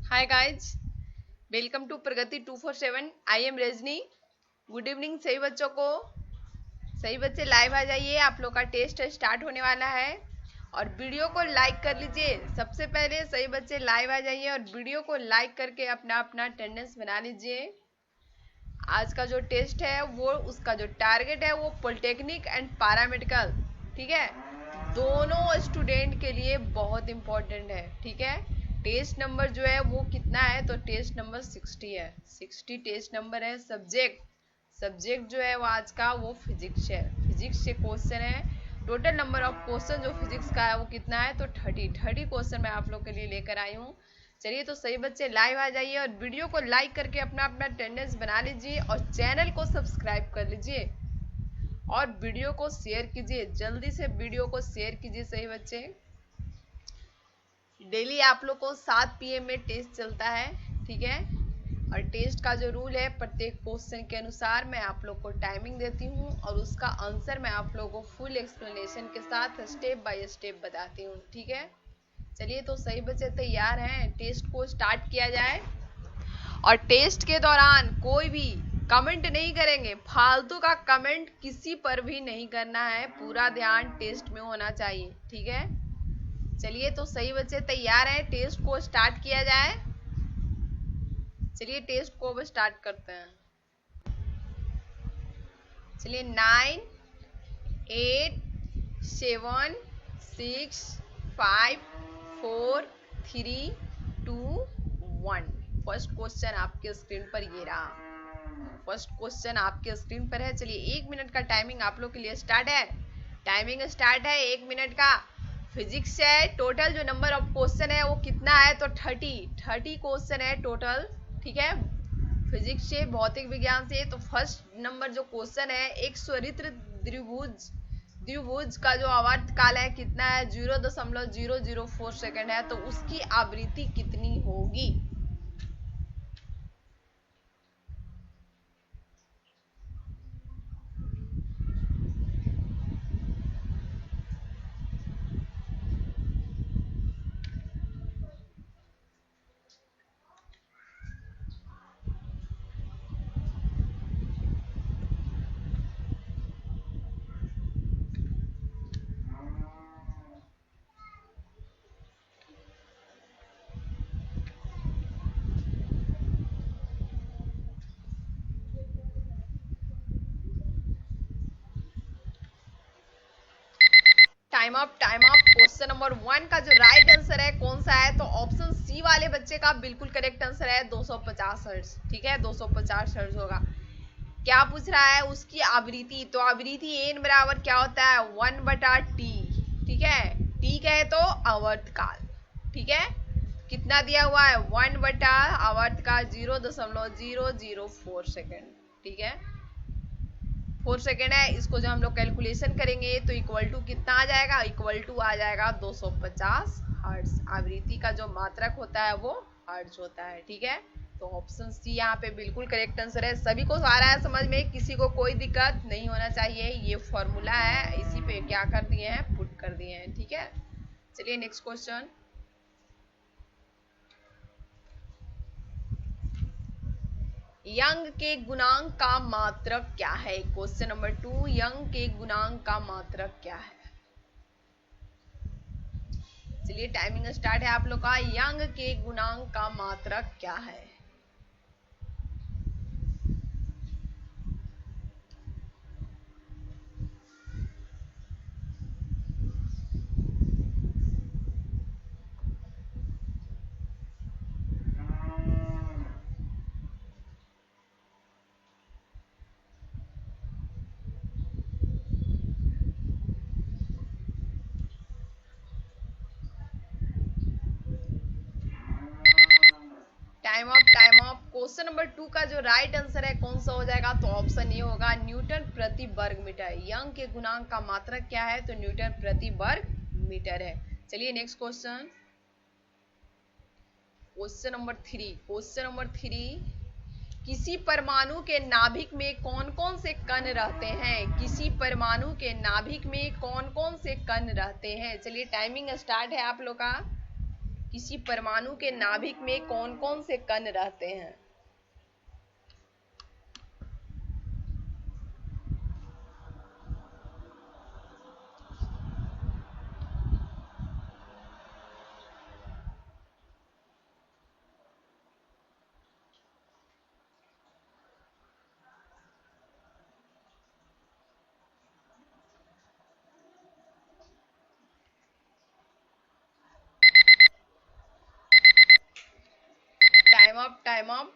Hi guys, welcome to Pragati 247। I am Rajni. Good evening सभी बच्चों को। सही बच्चे लाइव आ जाइए, आप लोग का टेस्ट स्टार्ट होने वाला है और वीडियो को लाइक कर लीजिए। सबसे पहले सही बच्चे लाइव आ जाइए और वीडियो को लाइक करके अपना अपना अटेंडेंस बना लीजिए। आज का जो टेस्ट है वो उसका जो टारगेट है वो पॉलिटेक्निक एंड पैरामेडिकल, ठीक है, दोनों स्टूडेंट के लिए बहुत इंपॉर्टेंट है। ठीक है, टेस्ट नंबर जो है वो कितना है, तो टेस्ट नंबर 60 है। 60 टेस्ट नंबर है। सब्जेक्ट जो है वो आज का वो फिजिक्स है। फिजिक्स से क्वेश्चन है। टोटल नंबर ऑफ क्वेश्चन जो फिजिक्स का है वो कितना है, तो 30 क्वेश्चन मैं आप लोग के लिए लेकर आई हूँ। चलिए तो सही बच्चे लाइव आ जाइए और वीडियो को लाइक करके अपना अपना अटेंडेंस बना लीजिए और चैनल को सब्सक्राइब कर लीजिए और वीडियो को शेयर कीजिए। जल्दी से वीडियो को शेयर कीजिए सही बच्चे। डेली आप लोग को 7 PM में टेस्ट चलता है, ठीक है, और टेस्ट का जो रूल है प्रत्येक क्वेश्चन के अनुसार मैं आप लोग को टाइमिंग देती हूँ और उसका आंसर मैं आप लोगों को फुल एक्सप्लेनेशन के साथ स्टेप बाय स्टेप बताती हूँ। ठीक है, चलिए तो सही बच्चे तैयार हैं, टेस्ट को स्टार्ट किया जाए। और टेस्ट के दौरान कोई भी कमेंट नहीं करेंगे, फालतू का कमेंट किसी पर भी नहीं करना है, पूरा ध्यान टेस्ट में होना चाहिए। ठीक है, चलिए तो सही बच्चे तैयार हैं, टेस्ट को स्टार्ट किया जाए। चलिए टेस्ट को अब स्टार्ट करते हैं। चलिए 9 8 7 6 5 4 3 2 1। फर्स्ट क्वेश्चन आपके स्क्रीन पर ये रहा। फर्स्ट क्वेश्चन आपके स्क्रीन पर है। चलिए 1 मिनट का टाइमिंग आप लोग के लिए स्टार्ट है। टाइमिंग स्टार्ट है 1 मिनट का। फिजिक्स है। टोटल जो नंबर ऑफ क्वेश्चन है वो कितना है, तो 30 क्वेश्चन है टोटल। ठीक है, फिजिक्स से भौतिक विज्ञान से। तो फर्स्ट नंबर जो क्वेश्चन है, एक स्वरित्र द्विभुज का जो आवर्त काल है कितना है, 0.004 सेकंड है, तो उसकी आवृत्ति कितनी होगी। Time up. क्वेश्चन नंबर 1 का जो राइट आंसर है कौन सा है, तो ऑप्शन सी वाले बच्चे का बिल्कुल करेक्ट आंसर है 250 हर्ट्ज। ठीक है, 250 हर्ट्ज होगा। क्या पूछ रहा है, उसकी आवृत्ति। तो आवृत्ति एन बराबर क्या होता है, 1/t। ठीक है, टी कहे तो आवर्तकाल। ठीक है, कितना दिया हुआ है, 1/आवर्तकाल 0.004 सेकेंड। ठीक है, 4 सेकेंड है। इसको जब हम लोग कैलकुलेशन करेंगे तो इक्वल टू कितना आ जाएगा, इक्वल टू आ जाएगा 250 हर्ट्ज। आवृत्ति का जो मात्रक होता है वो हर्ट्ज होता है। ठीक है, तो ऑप्शन सी यहाँ पे बिल्कुल करेक्ट आंसर है। सभी को आ रहा है समझ में, किसी को कोई दिक्कत नहीं होना चाहिए। ये फॉर्मूला है, इसी पे क्या कर दिए हैं, पुट कर दिए हैं। ठीक है, चलिए नेक्स्ट क्वेश्चन। यंग के गुणांक का मात्रक क्या है। क्वेश्चन नंबर 2, यंग के गुणांक का मात्रक क्या है। चलिए टाइमिंग स्टार्ट है आप लोग का। यंग के गुणांक का मात्रक क्या है। Time up. क्वेश्चन नंबर 2 का जो राइट आंसर है कौन सा हो जाएगा, तो ऑप्शन ए होगा, न्यूटन प्रति वर्ग मीटर। यंग के गुणांक का मात्रक क्या है, तो न्यूटन प्रति वर्ग मीटर है। चलिए नेक्स्ट क्वेश्चन। क्वेश्चन नंबर 3, किसी परमाणु के नाभिक में कौन कौन से कण रहते हैं। किसी परमाणु के नाभिक में कौन कौन से कण रहते हैं। चलिए टाइमिंग स्टार्ट है आप लोग का। किसी परमाणु के नाभिक में कौन कौन से कण रहते हैं? Time up.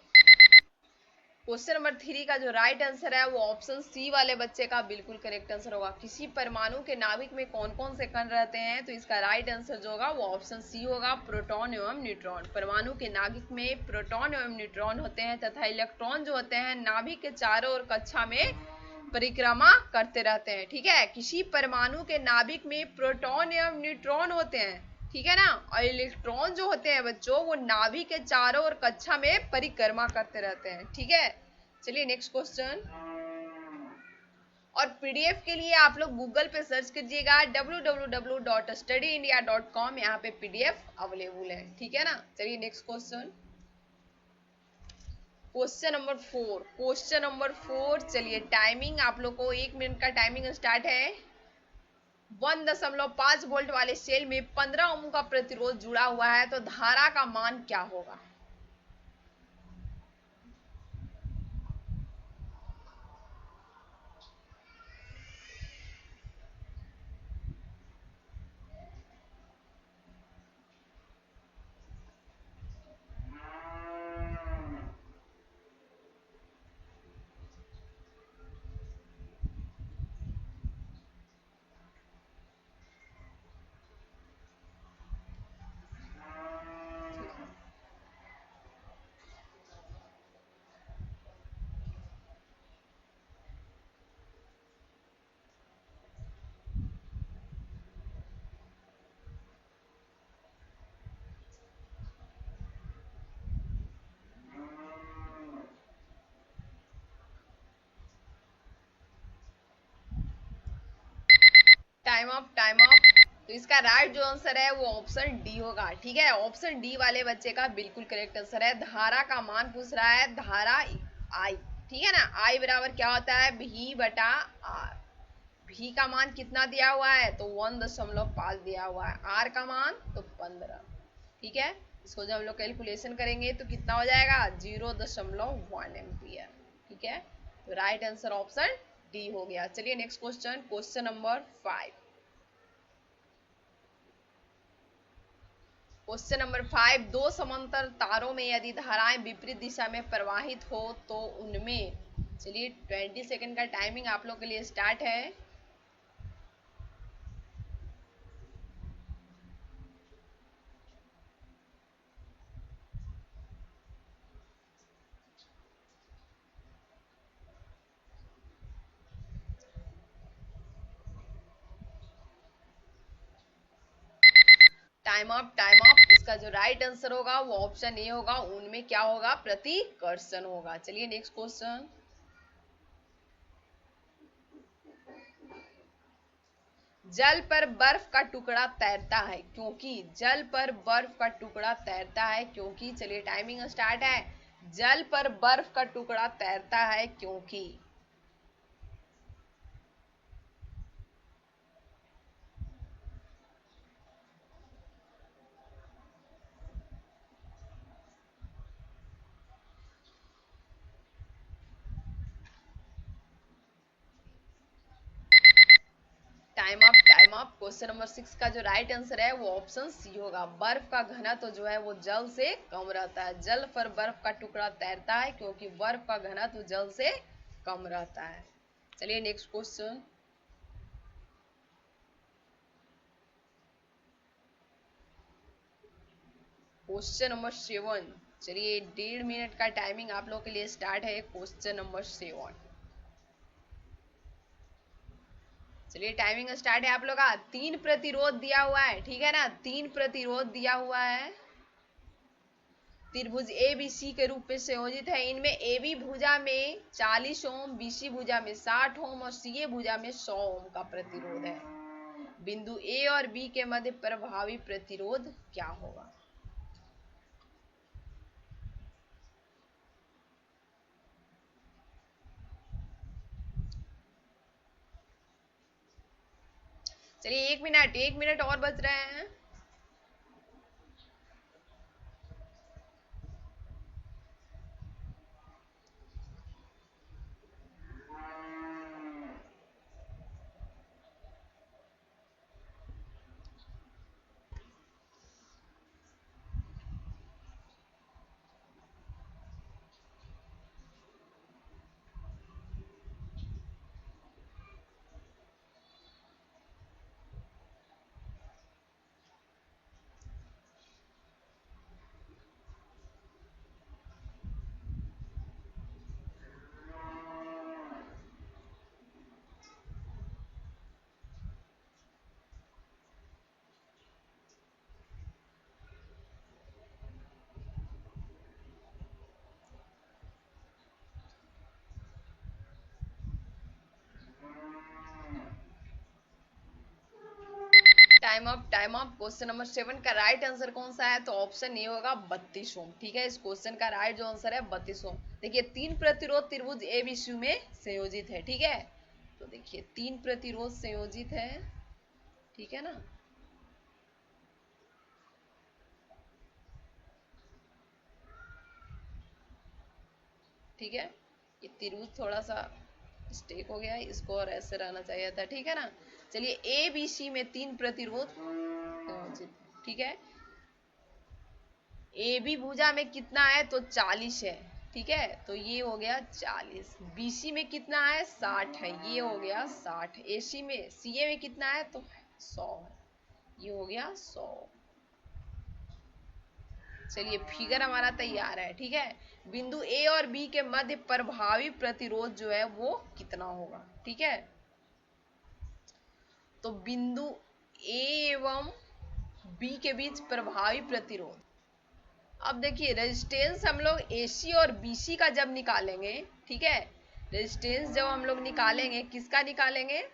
क्वेश्चन नंबर 3 का जो राइट आंसर है वो ऑप्शन सी वाले बच्चे का बिल्कुल करेक्ट आंसर होगा। किसी परमाणु के नाभिक में कौन कौन से कण रहते हैं? तो इसका राइट आंसर जो होगा वो ऑप्शन सी होगा, प्रोटॉन एवं न्यूट्रॉन। परमाणु के नाभिक में प्रोटॉन एवं न्यूट्रॉन होते हैं तथा इलेक्ट्रॉन जो होते हैं नाभिक के चारों ओर कक्षा में परिक्रमा करते रहते हैं। ठीक है, किसी परमाणु के नाभिक में प्रोटॉन एवं न्यूट्रॉन होते हैं, ठीक है ना, और इलेक्ट्रॉन जो होते हैं बच्चों वो नाभिक के चारों ओर कक्षा में परिक्रमा करते रहते हैं। ठीक है, चलिए नेक्स्ट क्वेश्चन। और पीडीएफ के लिए आप लोग गूगल पे सर्च कीजिएगा www.studyindia.com, यहाँ पे पीडीएफ अवेलेबल है। ठीक है ना, चलिए नेक्स्ट क्वेश्चन। Question number 4। चलिए टाइमिंग आप लोग को 1 मिनट का टाइमिंग स्टार्ट है। 1.5 वोल्ट वाले सेल में 15 ओम का प्रतिरोध जुड़ा हुआ है तो धारा का मान क्या होगा? Time up. तो इसका राइट जो आंसर है वो ऑप्शन डी होगा। ठीक है, ऑप्शन डी वाले बच्चे का बिल्कुल करेक्ट आंसर है। धारा का मान पूछ रहा है, धारा आई। ठीक है ना, आई बराबर क्या होता है? भी बटा आर। भी का मान कितना दिया हुआ है? तो 1.5 दिया हुआ है। आर का मान तो 15। ठीक है, इसको जब हम लोग कैलकुलेशन करेंगे तो कितना हो जाएगा? 0.1 एम्पियर। ठीक है, तो राइट आंसर ऑप्शन डी हो गया। चलिए next question, question number 5। Question number 5। दो समांतर तारों में यदि धाराएं विपरीत दिशा में प्रवाहित हो तो उनमें, चलिए 20 सेकंड का टाइमिंग आप लोग के लिए स्टार्ट है। Time up. इसका जो राइट आंसर होगा वो ऑप्शन ए होगा, उनमें क्या होगा? प्रतिकर्षण होगा। चलिए नेक्स्ट क्वेश्चन। जल पर बर्फ का टुकड़ा तैरता है क्योंकि, जल पर बर्फ का टुकड़ा तैरता है क्योंकि, चलिए टाइमिंग स्टार्ट है। जल पर बर्फ का टुकड़ा तैरता है क्योंकि, टाइम अप। क्वेश्चन नंबर 6 का जो राइट आंसर है वो ऑप्शन सी होगा। बर्फ का घनत्व जो है वो जल से कम रहता है। जल पर बर्फ का टुकड़ा तैरता है क्योंकि बर्फ का घनत्व जल से कम रहता है। चलिए नेक्स्ट क्वेश्चन। Question number 7। चलिए 1.5 मिनट का टाइमिंग आप लोग के लिए स्टार्ट है। Question number 7। चलिए टाइमिंग स्टार्ट है आप लोग का। 3 प्रतिरोध दिया हुआ है, ठीक है ना, 3 प्रतिरोध दिया हुआ है। त्रिभुज ए बी सी के रूप में संयोजित है। इनमें ए बी भुजा में 40 ओम, बी सी भुजा में 60 ओम और सी ए भुजा में 100 ओम का प्रतिरोध है। बिंदु ए और बी के मध्य प्रभावी प्रतिरोध क्या होगा? चलिए 1 मिनट और बच रहे हैं। Time up. क्वेश्चन नंबर 7 का राइट आंसर कौन सा है? तो ऑप्शन ए होगा 32 ओम। ठीक है, इस क्वेश्चन का राइट जो आंसर है 32 ओम। देखिए 3 प्रतिरोध त्रिभुज ए बी सी में संयोजित है। ठीक है, तो देखिए 3 प्रतिरोध संयोजित है। ठीक है ना, ठीक है, ये त्रिभुज थोड़ा सा स्टेक हो गया है, इसको और ऐसे रहना चाहिए था। ठीक है ना, चलिए ए बी सी में 3 प्रतिरोध संयोजित। ठीक है, ए बी भुजा में कितना है? तो 40 है। ठीक है, तो ये हो गया 40। बीसी में कितना है? 60 है, ये हो गया 60। एसी में सीए में कितना है? तो 100 है, ये हो गया 100। चलिए फिगर हमारा तैयार है। ठीक है, बिंदु ए और बी के मध्य प्रभावी प्रतिरोध जो है वो कितना होगा? ठीक है, तो बिंदु ए एवं बी के बीच प्रभावी प्रतिरोध। अब देखिए रेजिस्टेंस हम लोग एसी और बीसी का जब निकालेंगे, ठीक है, रेजिस्टेंस जब हम लोग निकालेंगे, किसका निकालेंगे?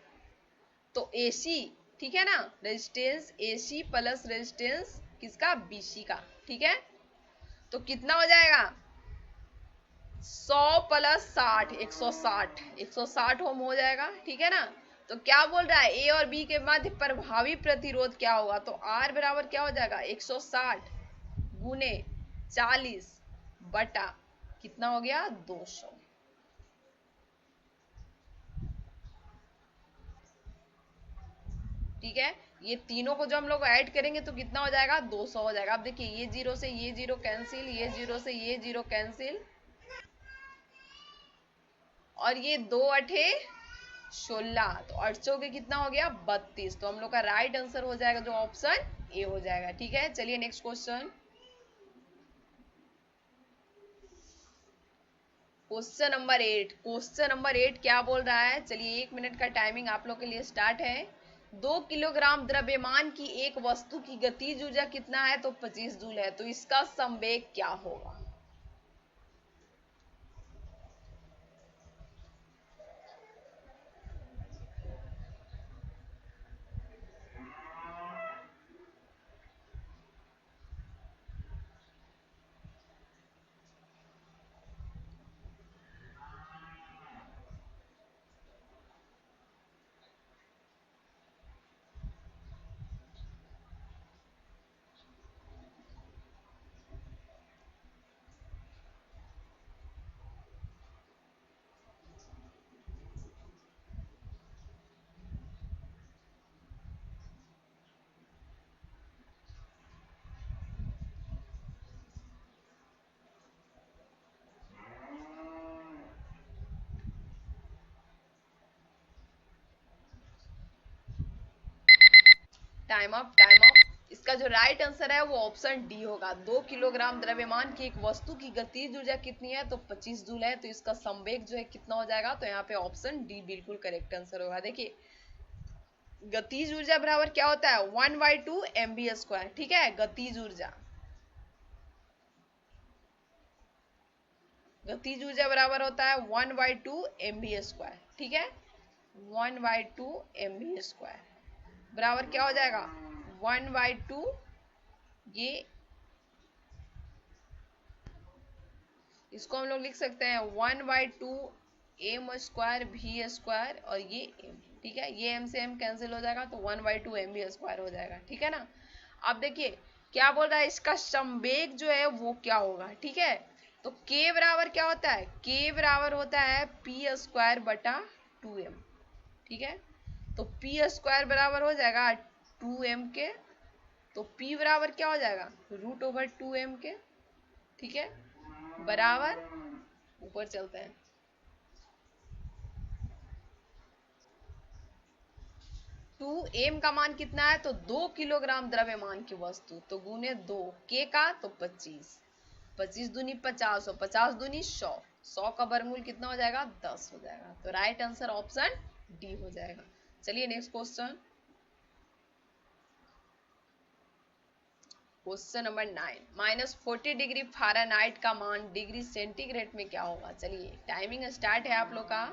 तो एसी। ठीक है ना, रेजिस्टेंस एसी प्लस रेजिस्टेंस किसका? बीसी का। ठीक है, तो कितना हो जाएगा? 100 प्लस 60, 160, 160 ओम हो जाएगा। ठीक है ना, तो क्या बोल रहा है? ए और बी के मध्य प्रभावी प्रतिरोध क्या होगा? तो आर बराबर क्या हो जाएगा? 160 गुने 40 बटा कितना हो गया? 200। ठीक है, ये तीनों को जो हम लोग ऐड करेंगे तो कितना हो जाएगा? 200 हो जाएगा। अब देखिए ये जीरो से ये जीरो कैंसिल, ये जीरो से ये जीरो कैंसिल, और ये 2 8 16, तो 8 के कितना हो गया? 32। तो हम लोग का राइट आंसर हो जाएगा जो ऑप्शन ए हो जाएगा। ठीक है, चलिए नेक्स्ट क्वेश्चन। क्वेश्चन नंबर 8 क्या बोल रहा है? चलिए 1 मिनट का टाइमिंग आप लोग के लिए स्टार्ट है। 2 किलोग्राम द्रव्यमान की एक वस्तु की गतिज ऊर्जा कितना है? तो 25 जूल है, तो इसका संवेग क्या होगा? Time up. इसका जो राइट आंसर है वो ऑप्शन डी होगा। 2 किलोग्राम द्रव्यमान की एक वस्तु की गतिज ऊर्जा कितनी है? तो 25 जूल है, तो इसका संवेग जो है कितना हो जाएगा? तो यहाँ पे ऑप्शन डी बिल्कुल करेक्ट आंसर होगा। देखिए गतिज ऊर्जा बराबर क्या होता है? 1/2 mv²। ठीक है, गतिज ऊर्जा बराबर होता है 1/2 mv²। ठीक है, 1/2 mv² बराबर क्या हो जाएगा? 1/2, ये इसको हम लोग लिख सकते हैं 1/2 m² v² और ये m। ठीक है, ये m से m कैंसिल हो जाएगा तो 1/2 mv² हो जाएगा। ठीक है ना। अब देखिए क्या बोल रहा है, इसका संवेग जो है वो क्या होगा। ठीक है, तो k बराबर क्या होता है, k बराबर होता है p²/2m। ठीक है, तो p² बराबर हो जाएगा 2m के, तो p बराबर क्या हो जाएगा, √2m के। ठीक है, बराबर, ऊपर चलते हैं, 2m का मान कितना है, तो 2 किलोग्राम द्रव्यमान की वस्तु, तो गुने 2, k का तो 25, 25 दूनी 50 और 50 दूनी 100, 100 का वर्गमूल कितना हो जाएगा, 10 हो जाएगा। तो राइट आंसर ऑप्शन डी हो जाएगा। चलिए next question, question number 9, -40 degree Fahrenheit का मान डिग्री सेंटीग्रेड में क्या होगा। चलिए टाइमिंग स्टार्ट है आप लोग का।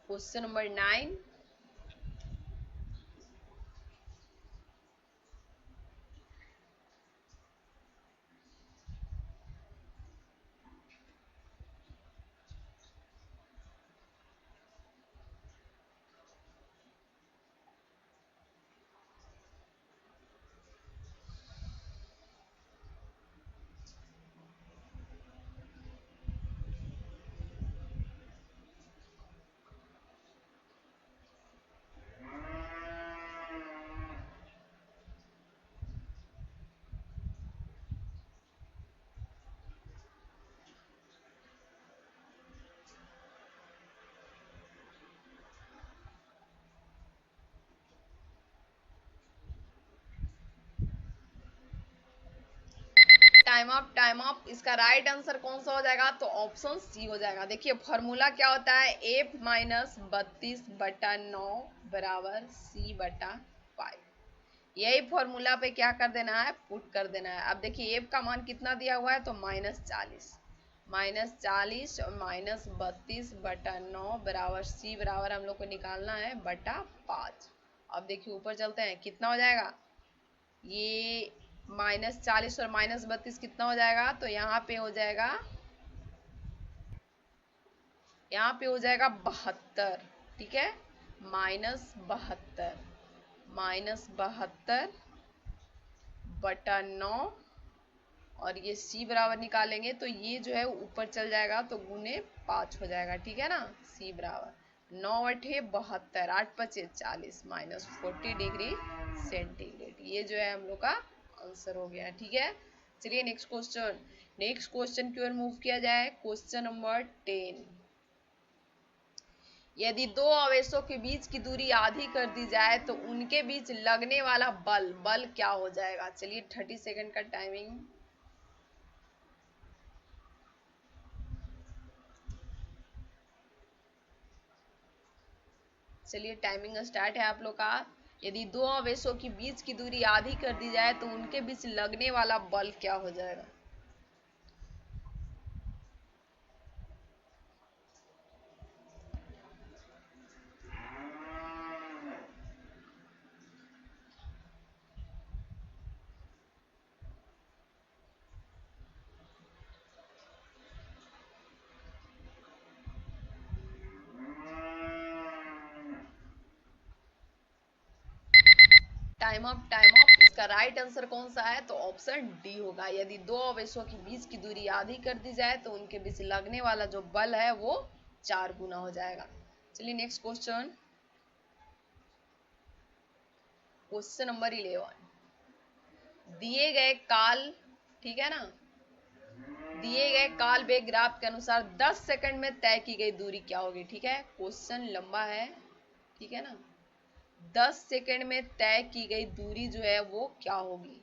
Question number 9, time up, time up. इसका राइट आंसर कौन सा हो जाएगा, तो ऑप्शन सी हो जाएगा। देखिए फॉर्मूला क्या होता है, f - 32/9 बराबर c/5। यही फॉर्मूला पे क्या कर देना है, पुट कर देना है। अब देखिए f का मान कितना दिया हुआ है, तो -40, -40 और -32/9 बराबर c बराबर हम लोग को निकालना है बटा 5। अब देखिए ऊपर चलते हैं, कितना हो जाएगा, ये -40 और -32 कितना हो जाएगा, तो यहाँ पे हो जाएगा, यहाँ पे हो जाएगा 72। ठीक है, -72, -72/9 और ये c बराबर निकालेंगे तो ये जो है ऊपर चल जाएगा तो गुने 5 हो जाएगा। ठीक है ना, c बराबर 9/8 = 72, 8×5 = 40, -40 डिग्री सेंटीग्रेड। ये जो है हम लोग का आंसर हो गया। ठीक है, चलिए नेक्स्ट क्वेश्चन, नेक्स्ट क्वेश्चन की ओर मूव किया जाए। क्वेश्चन नंबर 10, यदि दो आवेशों के बीच की दूरी आधी कर दी जाए तो उनके बीच लगने वाला बल, बल क्या हो जाएगा। चलिए 30 सेकंड का टाइमिंग। चलिए टाइमिंग स्टार्ट है आप लोग का। यदि दो आवेशों की बीच की दूरी आधी कर दी जाए तो उनके बीच लगने वाला बल क्या हो जाएगा। Time up, time up. इसका राइट आंसर कौन सा है, तो ऑप्शन डी होगा। यदि दो आवेशों के बीच की दूरी आधी कर दी जाए तो उनके बीच लगने वाला जो बल है वो 4 गुना हो जाएगा। चलिए नेक्स्ट क्वेश्चन, क्वेश्चन नंबर 11, दिए गए काल, ठीक है ना, दिए गए काल वेग ग्राफ के अनुसार 10 सेकंड में तय की गई दूरी क्या होगी। ठीक है, क्वेश्चन लंबा है, ठीक है ना, 10 सेकंड में तय की गई दूरी जो है वो क्या होगी।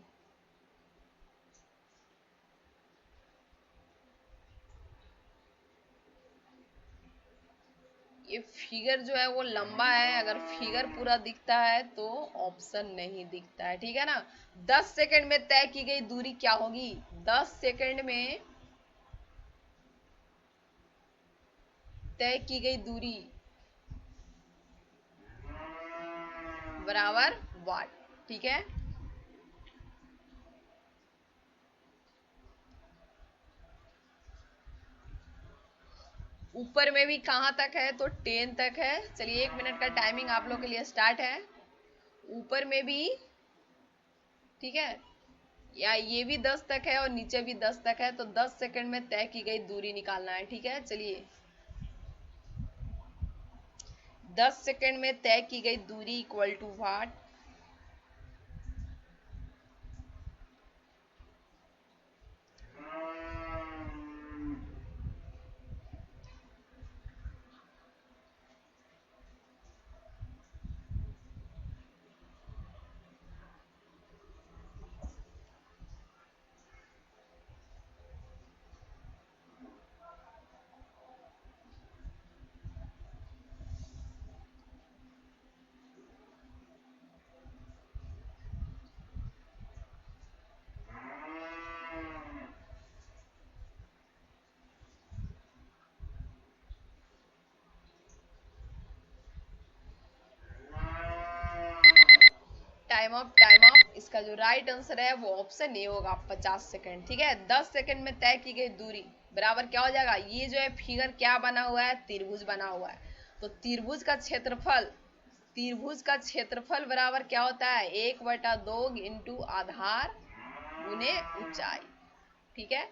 ये फिगर जो है वो लंबा है, अगर फिगर पूरा दिखता है तो ऑप्शन नहीं दिखता है। ठीक है ना, 10 सेकंड में तय की गई दूरी क्या होगी, 10 सेकंड में तय की गई दूरी बराबर वाट। ठीक है, ऊपर में भी कहाँ तक है, तो 10 तक है। चलिए 1 मिनट का टाइमिंग आप लोग के लिए स्टार्ट है। ऊपर में भी, ठीक है, या ये भी 10 तक है और नीचे भी 10 तक है, तो 10 सेकंड में तय की गई दूरी निकालना है। ठीक है, चलिए 10 सेकंड में तय की गई दूरी equal to what? Time up, time up. इसका जो राइट आंसर है वो ऑप्शन ए होगा, 50 सेकंड। ठीक है, 10 सेकंड में तय की गई दूरी बराबर क्या हो जाएगा? ये जो है फिगर क्या बना हुआ है? त्रिभुज बना हुआ है। तो त्रिभुज का क्षेत्रफल बराबर क्या होता है? 1/2 इंटू आधार गुने ऊंचाई। ठीक है,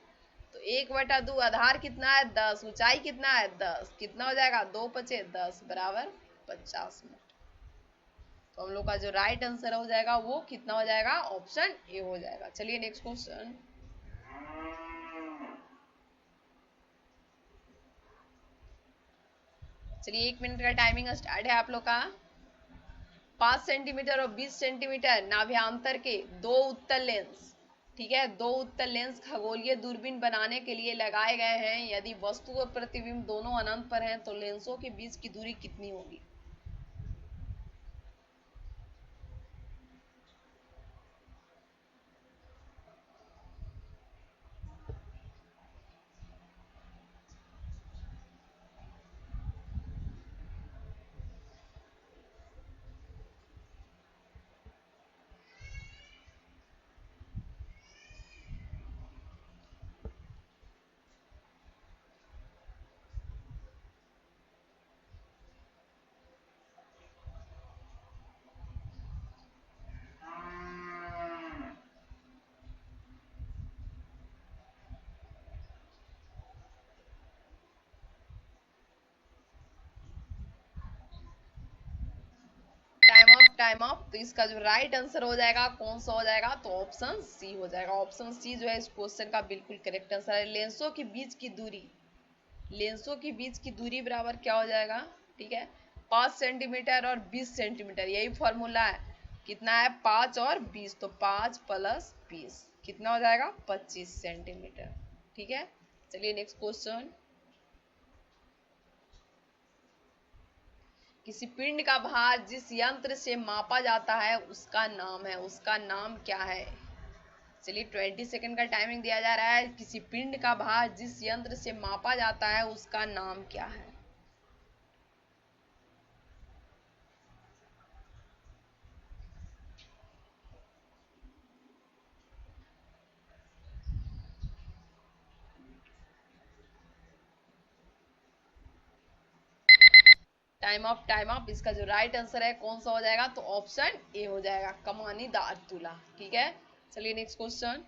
तो 1/2 आधार कितना है? 10। ऊंचाई कितना है? 10। कितना हो जाएगा? 2 पचे 10 बराबर 50 मीटर। तो हम लोग का जो राइट आंसर हो जाएगा वो कितना हो जाएगा? ऑप्शन ए हो जाएगा। चलिए नेक्स्ट क्वेश्चन। चलिए 1 मिनट का टाइमिंग स्टार्ट है आप लोग का। 5 सेंटीमीटर और 20 सेंटीमीटर नाभ्यांतर के दो उत्तल लेंस, ठीक है, दो उत्तल लेंस खगोलीय दूरबीन बनाने के लिए लगाए गए हैं। यदि वस्तु और प्रतिबिंब दोनों अनंत पर हैं तो लेंसों के बीच की दूरी कितनी होगी? Time of. तो इसका जो राइट आंसर हो जाएगा कौन सा हो जाएगा? तो ऑप्शन सी हो जाएगा। ऑप्शन सी जो है इस क्वेश्चन का बिल्कुल करेक्ट आंसर है। लेंसों की बीच की दूरी बराबर क्या हो जाएगा? ठीक है, 5 सेंटीमीटर और 20 सेंटीमीटर, यही फॉर्मूला है। कितना है? 5 और 20, तो 5 प्लस 20 कितना हो जाएगा? 25 सेंटीमीटर। ठीक है, चलिए नेक्स्ट क्वेश्चन। किसी पिंड का भार जिस यंत्र से मापा जाता है उसका नाम है, उसका नाम क्या है? चलिए 20 सेकंड का टाइमिंग दिया जा रहा है। किसी पिंड का भार जिस यंत्र से मापा जाता है उसका नाम क्या है? Time of, time of. इसका जो राइट आंसर है कौन सा हो जाएगा? तो ऑप्शन ए हो जाएगा, कमानीदार तुला। ठीक है, चलिए नेक्स्ट क्वेश्चन।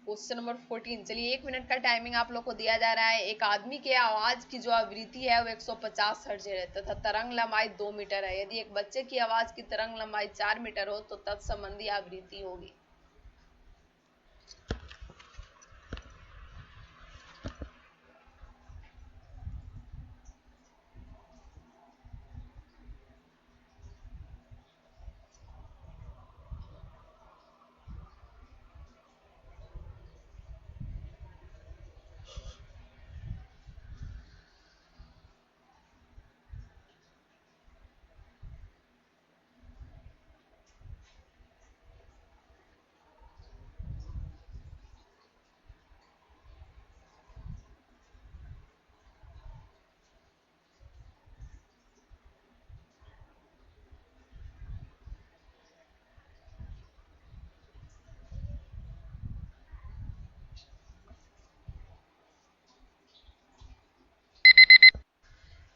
Question number 14। चलिए 1 मिनट का टाइमिंग आप लोग को दिया जा रहा है। एक आदमी के आवाज की जो आवृत्ति है वो 150 हर्ट्ज है तथा तरंग लंबाई 2 मीटर है। यदि एक बच्चे की आवाज की तरंग लंबाई 4 मीटर हो तो तत्संबंधी आवृत्ति होगी।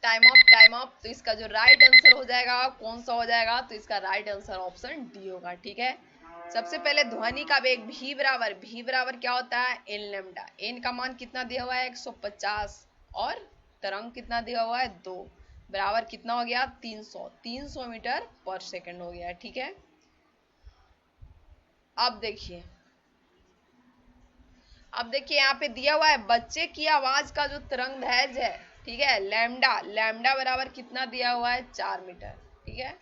Time of. तो इसका जो राइट आंसर हो जाएगा कौन सा हो जाएगा, तो इसका राइट आंसर ऑप्शन डी होगा। ठीक है, सबसे पहले ध्वनि का वेग भी बराबर क्या होता है, एन लेमडा। एन का मान कितना दिया हुआ है 150 और तरंग कितना दिया हुआ है 2, बराबर कितना हो गया 300 मीटर पर सेकंड हो गया। ठीक है, अब देखिए यहाँ पे दिया हुआ है बच्चे की आवाज का जो तरंग दैर्ध्य है, ठीक है, लैम्डा लैम्डा बराबर कितना दिया हुआ है 4 मीटर। ठीक है,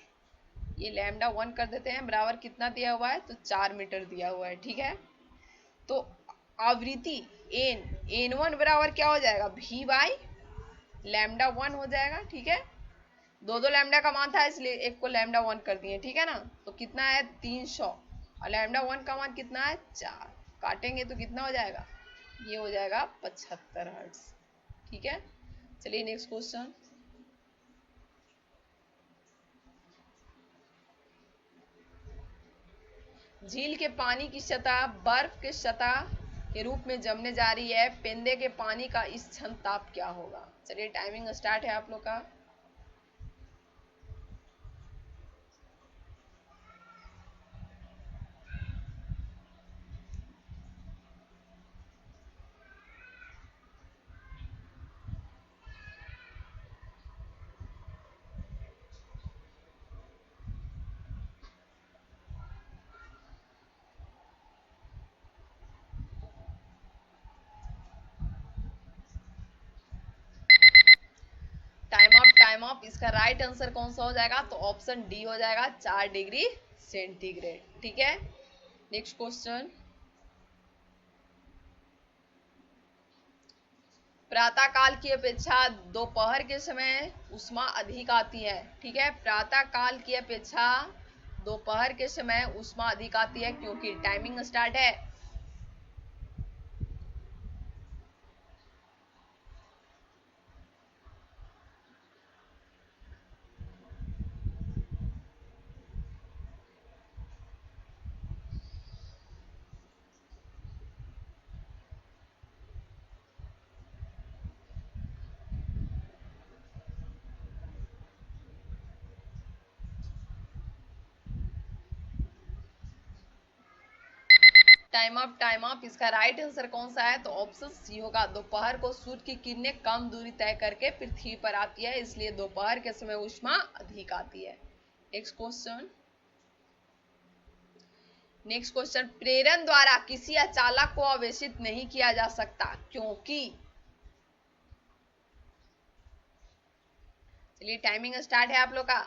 ये लैम्डा 1 कर देते हैं, बराबर कितना दिया हुआ है, तो 4 मीटर दिया हुआ है। ठीक है, तो आवृत्ति एन वन बराबर क्या हो जाएगा, भी बाई लैम्डा 1 हो जाएगा। ठीक है, दो लैम्डा का मान था इसलिए एक को लैम्डा 1 कर दिए। ठीक है ना, तो कितना है 300 और लैम्डा 1 का मान कितना है 4, काटेंगे तो कितना हो जाएगा, ये हो जाएगा 75 हर्ट्ज। ठीक है, चलिए नेक्स्ट क्वेश्चन। झील के पानी की सतह बर्फ के सतह के रूप में जमने जा रही है, पेंदे के पानी का इस क्षण ताप क्या होगा। चलिए टाइमिंग स्टार्ट है आप लोग का। Time of. इसका राइट आंसर कौन सा हो जाएगा, तो ऑप्शन डी हो जाएगा 4 डिग्री सेंटीग्रेड। ठीक है, नेक्स्ट क्वेश्चन। प्रातः काल की अपेक्षा दोपहर के समय उष्मा अधिक आती है। ठीक है, प्रातः काल की अपेक्षा दोपहर के समय उष्मा अधिक आती है क्योंकि टाइमिंग स्टार्ट है। Time up. इसका राइट आंसर कौन सा है, तो ऑप्शन सी होगा। दोपहर को सूर्य की किरणें कम दूरी तय करके पृथ्वी पर आती है, इसलिए दोपहर के समय ऊष्मा अधिक आती है। Next question. प्रेरण द्वारा किसी अचालक को आवेशित नहीं किया जा सकता क्योंकि। चलिए टाइमिंग स्टार्ट है आप लोग का।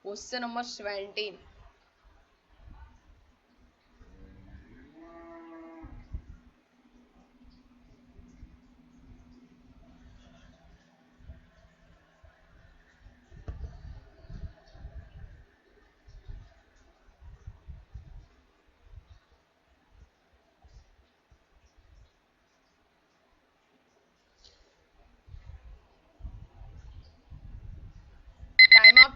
Question number 17।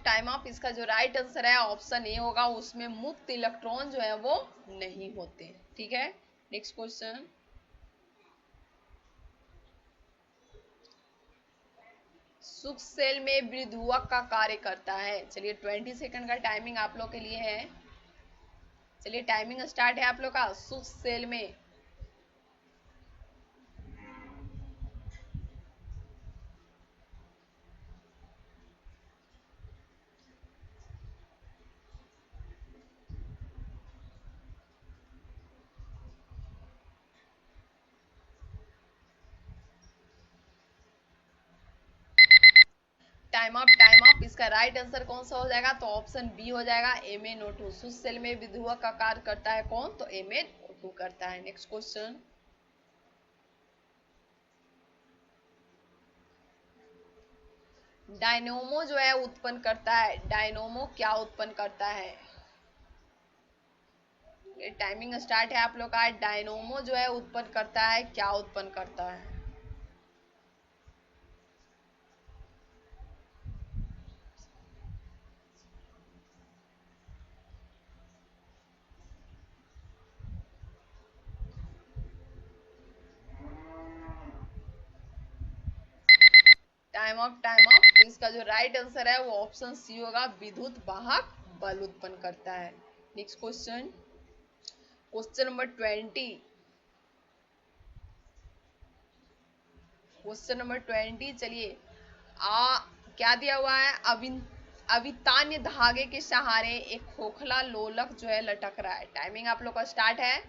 Time of. इसका जो राइट आंसर है ऑप्शन ए होगा, उसमें मुक्त इलेक्ट्रॉन जो है वो नहीं होते। ठीक है, नेक्स्ट क्वेश्चन। सूक्ष्म सेल में विद्युत का कार्य करता है। चलिए 20 सेकंड का टाइमिंग आप लोग के लिए है। चलिए टाइमिंग स्टार्ट है आप लोग का। सूक्ष्म सेल में टाइम अप। इसका राइट आंसर कौन सा हो जाएगा, तो ऑप्शन बी हो जाएगा MnO2। सूक्ष्म सेल में विद्युत का कार्य करता है कौन, तो MnO2 करता है। Next question. डायनोमो जो है उत्पन्न करता है, डायनोमो क्या उत्पन्न करता है। टाइमिंग स्टार्ट है आप लोग का। डायनोमो जो है उत्पन्न करता है, क्या उत्पन्न करता है। Time of. तो इसका जो राइट आंसर है वो ऑप्शन सी होगा, विद्युत वाहक बल उत्पन्न करता है। Next question, question number 20। Question number 20, चलिए आ क्या दिया हुआ है, अवितान्य धागे के सहारे एक खोखला लोलक जो है लटक रहा है। टाइमिंग आप लोग का स्टार्ट है।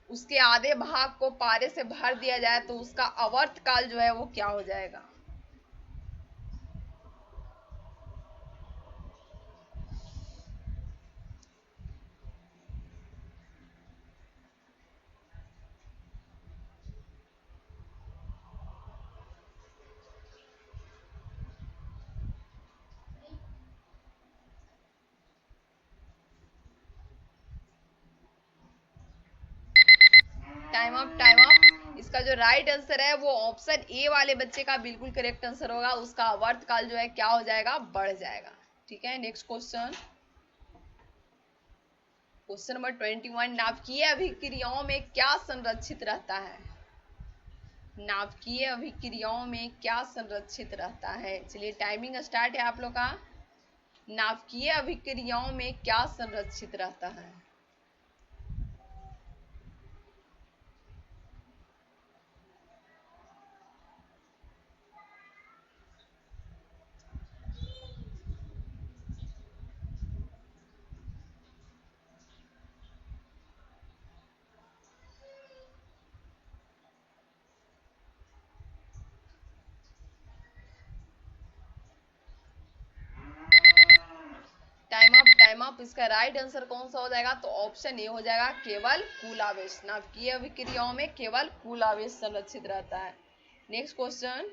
उसके आधे भाग को पारे से भर दिया जाए तो उसका आवर्त काल जो है वो क्या हो जाएगा। Time up. इसका जो राइट आंसर है वो ऑप्शन ए वाले बच्चे का बिल्कुल करेक्ट आंसर होगा। उसका आवर्त काल जो है क्या हो जाएगा, बढ़ जाएगा। ठीक है, नेक्स्ट क्वेश्चन, क्वेश्चन नंबर 21। नाभिकीय अभिक्रियाओं में क्या संरक्षित रहता है। नाभिकीय अभिक्रियाओं में क्या संरक्षित रहता है। चलिए टाइमिंग स्टार्ट है आप लोग का। नाभिकीय अभिक्रियाओं में क्या संरक्षित रहता है। Time up. इसका राइट आंसर कौन सा हो जाएगा, तो ऑप्शन ए हो जाएगा, केवल कुल आवेश। नाभिकीय अभिक्रियाओं में केवल कुल आवेश संरक्षित रहता है। Next question,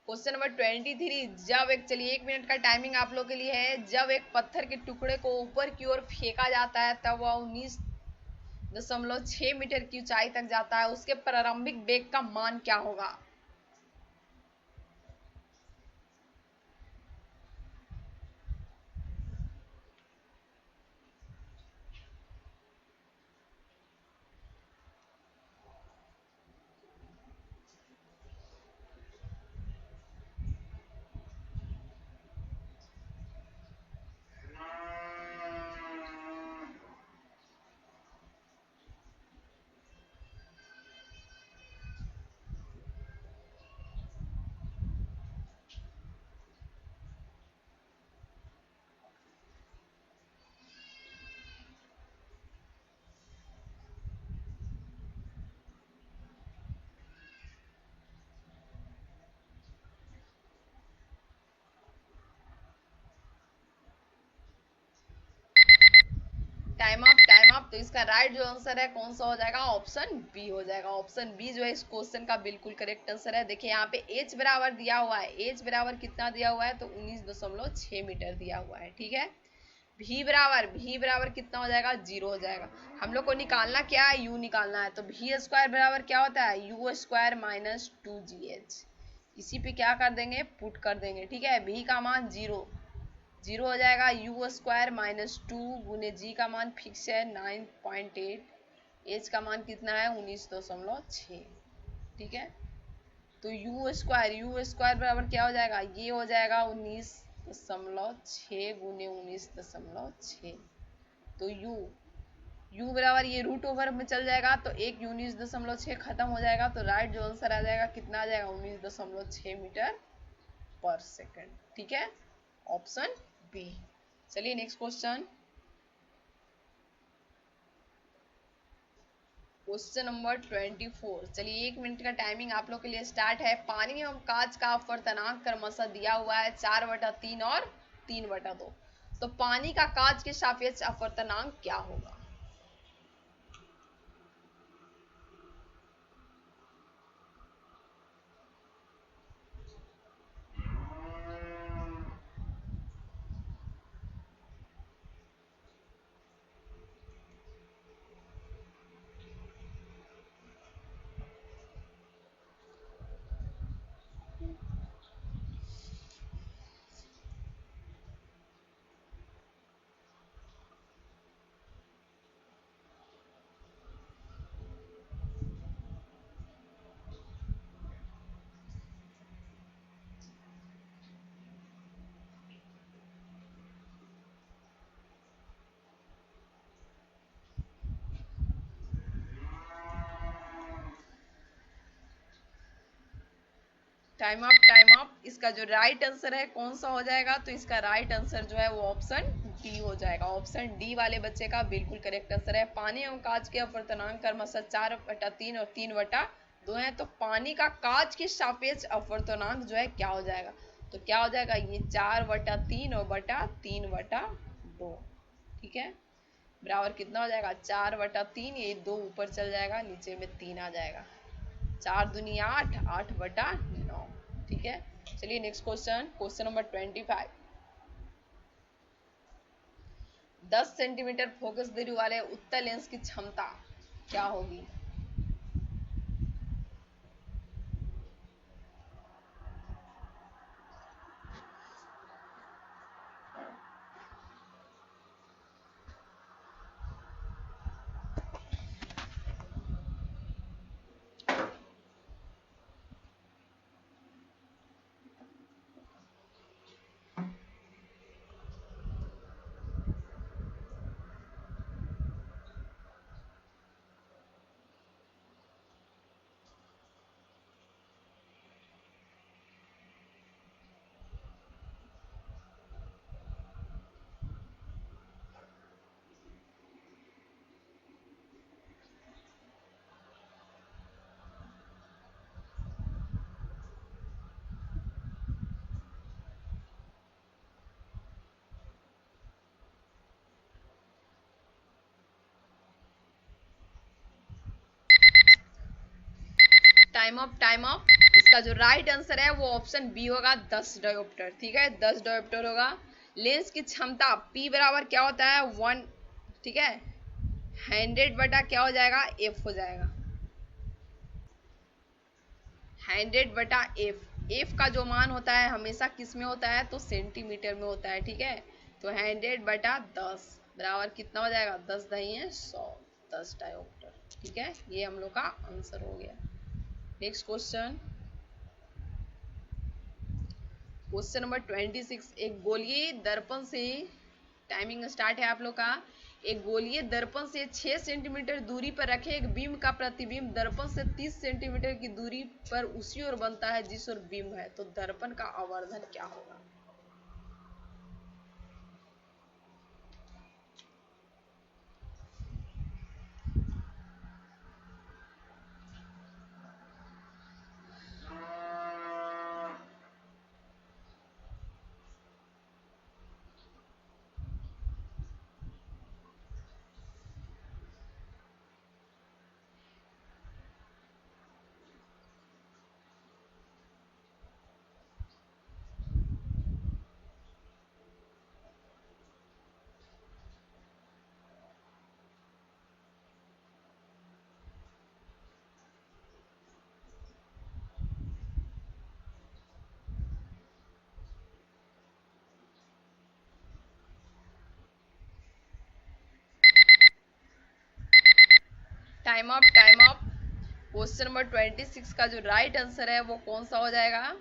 question number 23। जब एक, चलिए 1 मिनट का टाइमिंग आप लोग के लिए है। जब एक पत्थर के टुकड़े को ऊपर की ओर फेंका जाता है तब वह 19.6 मीटर की ऊंचाई तक जाता है। उसके प्रारंभिक वेग का मान क्या होगा। Time up. तो इसका राइट जो आंसर है कौन सा हो जाएगा, ऑप्शन बी हो जाएगा। ऑप्शन बी जो है इस क्वेश्चन का बिल्कुल करेक्ट आंसर है। देखिए यहाँ पे एच बराबर दिया हुआ है। एच बराबर कितना दिया हुआ है, तो 19.6 मीटर दिया हुआ है। ठीक है, भी बराबर कितना हो जाएगा, 0 हो जाएगा। हम लोग को निकालना क्या है, यू निकालना है। तो भी स्क्वायर बराबर क्या होता है, यू स्क्वायर माइनस 2GH। इसी पे क्या कर देंगे, पुट कर देंगे। ठीक है, भी का मान 0 हो जाएगा। यू स्क्वायर माइनस 2 गुने जी का मान फिक्स है 9.8, एच का मान कितना है 19.6। ठीक है, तो यू स्क्वायर बराबर क्या हो जाएगा, ये हो जाएगा 19.6 गुने 19.6। तो यू बराबर ये रूट ओवर में चल जाएगा तो एक 19.6 खत्म हो जाएगा। तो राइट जो आंसर आ जाएगा कितना आ जाएगा, 19.6 मीटर पर सेकंड। ठीक है, ऑप्शन बी। चलिए नेक्स्ट क्वेश्चन, क्वेश्चन नंबर 24। चलिए 1 मिनट का टाइमिंग आप लोग के लिए स्टार्ट है। पानी एवं कांच का अपवर्तनांक क्रमशः दिया हुआ है 4/3 और 3/2। तो पानी का कांच के सापेक्ष अपवर्तनांक क्या होगा। Time up. इसका जो राइट आंसर है कौन सा हो जाएगा, तो इसका राइट आंसर जो है वो ऑप्शन डी हो जाएगा। ऑप्शन डी वाले बच्चे का बिल्कुल करेक्ट आंसर है। पानी एवं कांच के अपवर्तनांक क्रमशः 4/3 और 3/2 है, तो पानी का कांच के सापेक्ष अपवर्तनांक जो है क्या हो जाएगा, तो क्या हो जाएगा, ये 4/3 और बटा 3/2। ठीक है, बराबर कितना हो जाएगा, 4/3, ये 2 ऊपर चल जाएगा, नीचे में 3 आ जाएगा। 4 दूनी 8, 8/9। ठीक है, चलिए next question, question number 25। 10 centimetre focus दूरी वाले उत्तल लेंस की क्षमता क्या होगी। Time up. इसका जो राइट आंसर है वो ऑप्शन बी होगा, 10 डायोप्टर। ठीक है, 10 डायोप्टर होगा। लेंस की क्षमता P बराबर क्या होता है, 1। ठीक है, 100 बटा क्या हो जाएगा, एफ हो जाएगा। 100/f। एफ का जो मान होता है हमेशा किस में होता है, तो सेंटीमीटर में होता है। ठीक है, तो 100/10 बराबर कितना हो जाएगा, 10 दही है 100, 10 डायोप्टर। ठीक है, ये हम लोग का आंसर हो गया। Next question, question number 26। एक गोलीय दर्पण से, टाइमिंग स्टार्ट है आप लोग का। एक गोलीय दर्पण से 6 सेंटीमीटर दूरी पर रखे एक बीम का प्रतिबिंब दर्पण से 30 सेंटीमीटर की दूरी पर उसी ओर बनता है जिस ओर बीम है, तो दर्पण का आवर्धन क्या होगा। Time up, time up. Question number 26 का जो राइट आंसर है वो कौन सा हो जाएगा,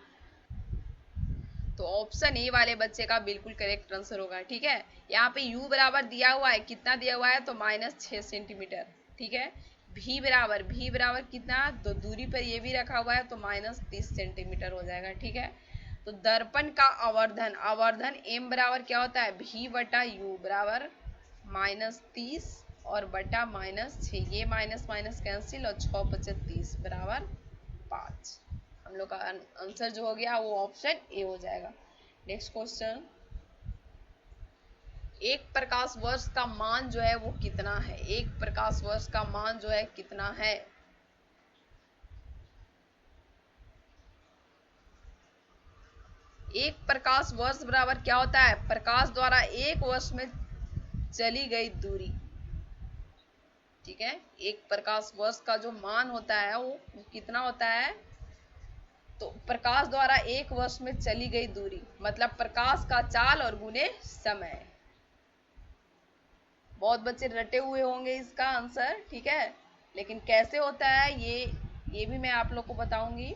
तो ऑप्शन ए वाले बच्चे का बिल्कुल करेक्ट आंसर होगा। ठीक है, यहाँ पे u बराबर दिया हुआ है, कितना दिया हुआ है, तो -6 सेंटीमीटर। ठीक है, v बराबर कितना, तो दूरी पर ये भी रखा हुआ है, तो -30 सेंटीमीटर हो जाएगा। ठीक है, तो दर्पण का आवर्धन, आवर्धन m बराबर क्या होता है, v/u बराबर -30 और बटा -6, ये माइनस माइनस कैंसिल, और 6×5 = 30 बराबर 5। हम लोग का आंसर जो हो गया वो ऑप्शन ए हो जाएगा। नेक्स्ट क्वेश्चन, एक प्रकाश वर्ष का मान जो है वो कितना है, एक प्रकाश वर्ष का मान जो है कितना है। एक प्रकाश वर्ष बराबर क्या होता है, प्रकाश द्वारा एक वर्ष में चली गई दूरी। ठीक है, एक प्रकाश वर्ष का जो मान होता है वो कितना होता है, तो प्रकाश द्वारा एक वर्ष में चली गई दूरी, मतलब प्रकाश का चाल और गुने समय। बहुत बच्चे रटे हुए होंगे इसका आंसर। ठीक है, लेकिन कैसे होता है ये भी मैं आप लोग को बताऊंगी।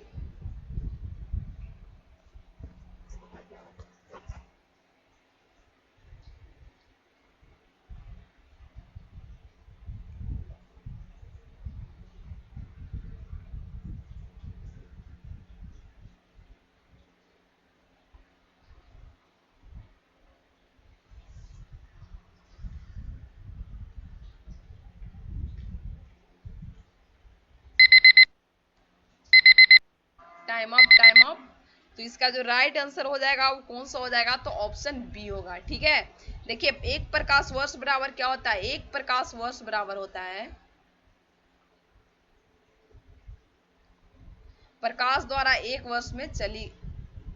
Time up. तो इसका जो राइट आंसर हो जाएगा वो कौन सा हो जाएगा, तो ऑप्शन बी होगा। ठीक है, देखिए एक प्रकाश वर्ष बराबर क्या होता है, एक प्रकाश वर्ष बराबर होता है प्रकाश द्वारा एक वर्ष में चली,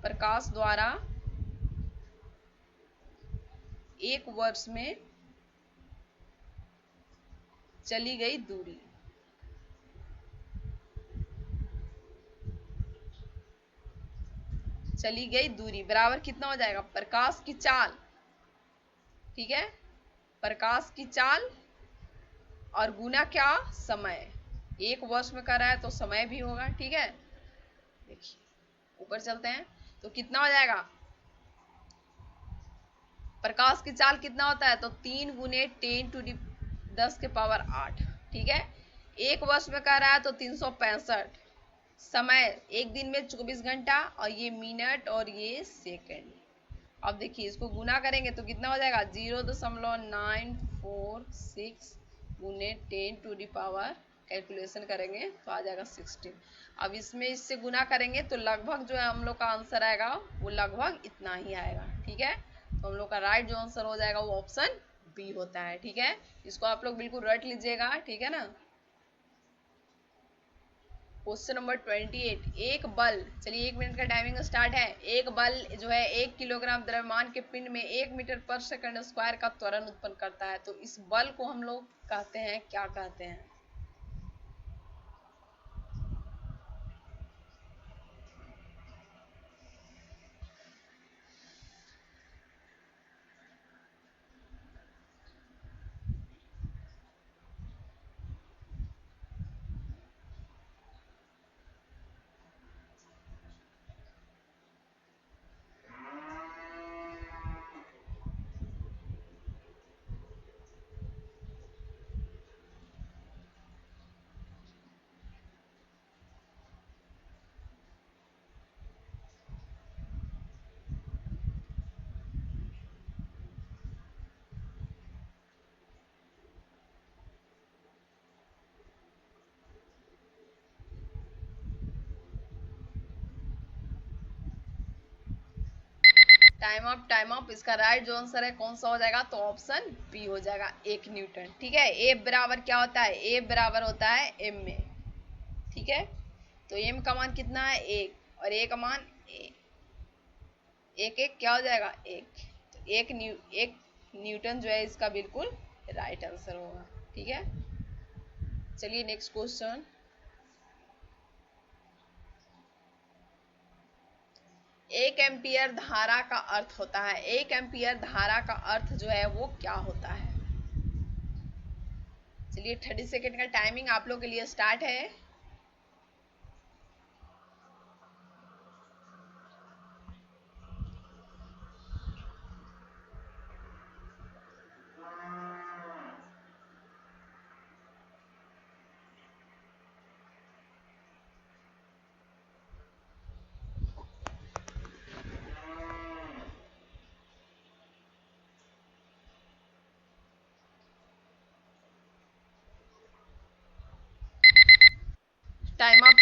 प्रकाश द्वारा एक वर्ष में चली गई दूरी। चली गई दूरी बराबर कितना हो जाएगा, प्रकाश की चाल। ठीक है, प्रकाश की चाल और गुना क्या, समय। एक वर्ष में कर रहा है तो समय भी होगा। ठीक है, देखिए ऊपर चलते हैं तो कितना हो जाएगा, प्रकाश की चाल कितना होता है, तो 3 गुने 10⁻8। ठीक है, एक वर्ष में कर रहा है तो 365। समय एक दिन में 24 घंटा और ये मिनट और ये सेकंड। अब देखिए इसको गुना करेंगे तो कितना हो जाएगा, 0.946 गुने 10⁻, कैलकुलेशन करेंगे तो आ जाएगा 16। अब इसमें इससे गुना करेंगे तो लगभग जो है हम लोग का आंसर आएगा वो लगभग इतना ही आएगा। ठीक है, तो हम लोग का राइट जो आंसर हो जाएगा वो ऑप्शन बी होता है। ठीक है, इसको आप लोग बिल्कुल रट लीजिएगा। ठीक है ना। क्वेश्चन नंबर 28, एक बल, चलिए 1 मिनट का टाइमिंग स्टार्ट है। एक बल जो है 1 किलोग्राम द्रव्यमान के पिंड में 1 मीटर पर सेकंड स्क्वायर का त्वरण उत्पन्न करता है, तो इस बल को हम लोग कहते हैं, क्या कहते हैं। Time up. इसका राइट जो आंसर है कौन सा हो जाएगा, तो ऑप्शन बी हो जाएगा, 1 न्यूटन। ठीक है, ए बराबर क्या होता है, ए बराबर होता है एम में। ठीक है, तो एम का मान कितना है, 1, और ए का मान एक एक क्या हो जाएगा, 1। तो एक न्यूटन जो है इसका बिल्कुल राइट आंसर होगा। ठीक है, चलिए नेक्स्ट क्वेश्चन। 1 एम्पियर धारा का अर्थ होता है, 1 एम्पियर धारा का अर्थ जो है वो क्या होता है। चलिए 30 सेकेंड का टाइमिंग आप लोग के लिए स्टार्ट है।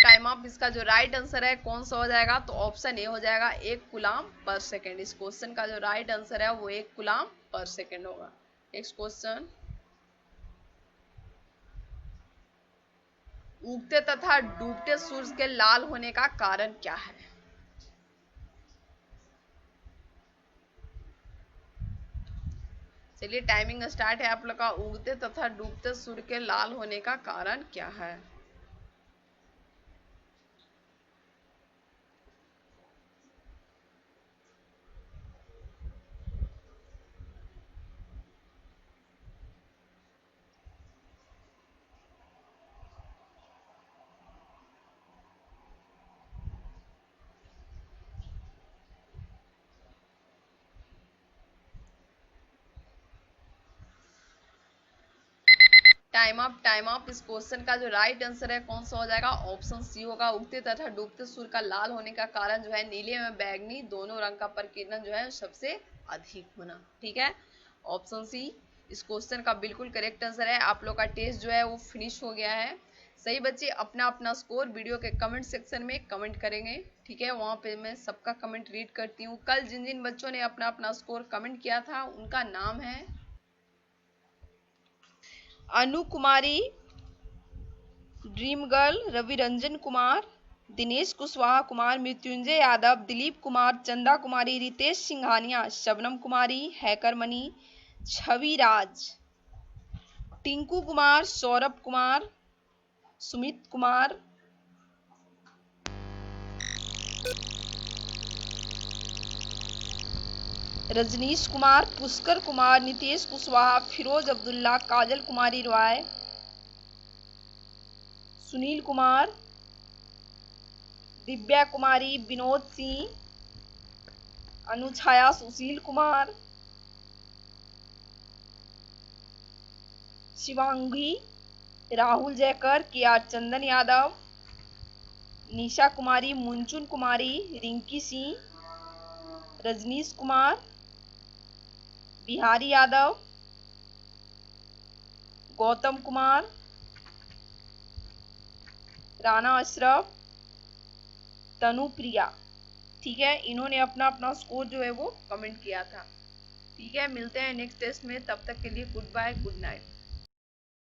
Time up. इसका जो राइट आंसर है कौन सा हो जाएगा, तो ऑप्शन ए हो जाएगा, 1 कूलाम पर सेकेंड। इस क्वेश्चन का जो राइट आंसर है वो 1 कूलाम पर सेकेंड होगा। नेक्स्ट क्वेश्चन, उगते तथा डूबते सूरज के लाल होने का कारण क्या है। चलिए टाइमिंग स्टार्ट है आप लोग का। उगते तथा डूबते सूर्य के लाल होने का कारण क्या है। Time up. इस क्वेश्चन का जो राइट आंसर है कौन सा हो जाएगा, ऑप्शन सी होगा, उगते तथा डूबते सूर्य का लाल होने का कारण जो है नीले एवं बैगनी दोनों रंग का प्रकीर्णन जो है सबसे अधिक होना। ठीक है, ऑप्शन सी इस क्वेश्चन का बिल्कुल करेक्ट आंसर है। आप लोग का टेस्ट जो है वो फिनिश हो गया है। सही बच्चे अपना अपना स्कोर वीडियो के कमेंट सेक्शन में कमेंट करेंगे, ठीक है। वहां पे मैं सबका कमेंट रीड करती हूँ। कल जिन जिन बच्चों ने अपना अपना स्कोर कमेंट किया था उनका नाम है अनु कुमारी, ड्रीम गर्ल, रवि रंजन कुमार, दिनेश कुशवाहा कुमार, मृत्युंजय यादव, दिलीप कुमार, चंदा कुमारी, रितेश सिंघानिया, शबनम कुमारी, हैकर मनी, छवि राज, टिंकू कुमार, सौरभ कुमार, सुमित कुमार, रजनीश कुमार, पुष्कर कुमार, नितेश कुशवाहा, फिरोज अब्दुल्ला, काजल कुमारी रॉय, सुनील कुमार, दिव्या कुमारी, विनोद सिंह, अनुछाया, सुशील कुमार, शिवांगी, राहुल जयकर, केआर चंदन यादव, निशा कुमारी, मुंचुन कुमारी, रिंकी सिंह, रजनीश कुमार, बिहारी यादव, गौतम कुमार, राना अशरफ, तनुप्रिया, ठीक है। इन्होंने अपना अपना स्कोर जो है वो कमेंट किया था, ठीक है। मिलते हैं नेक्स्ट टेस्ट में, तब तक के लिए गुड बाय, गुड नाइट।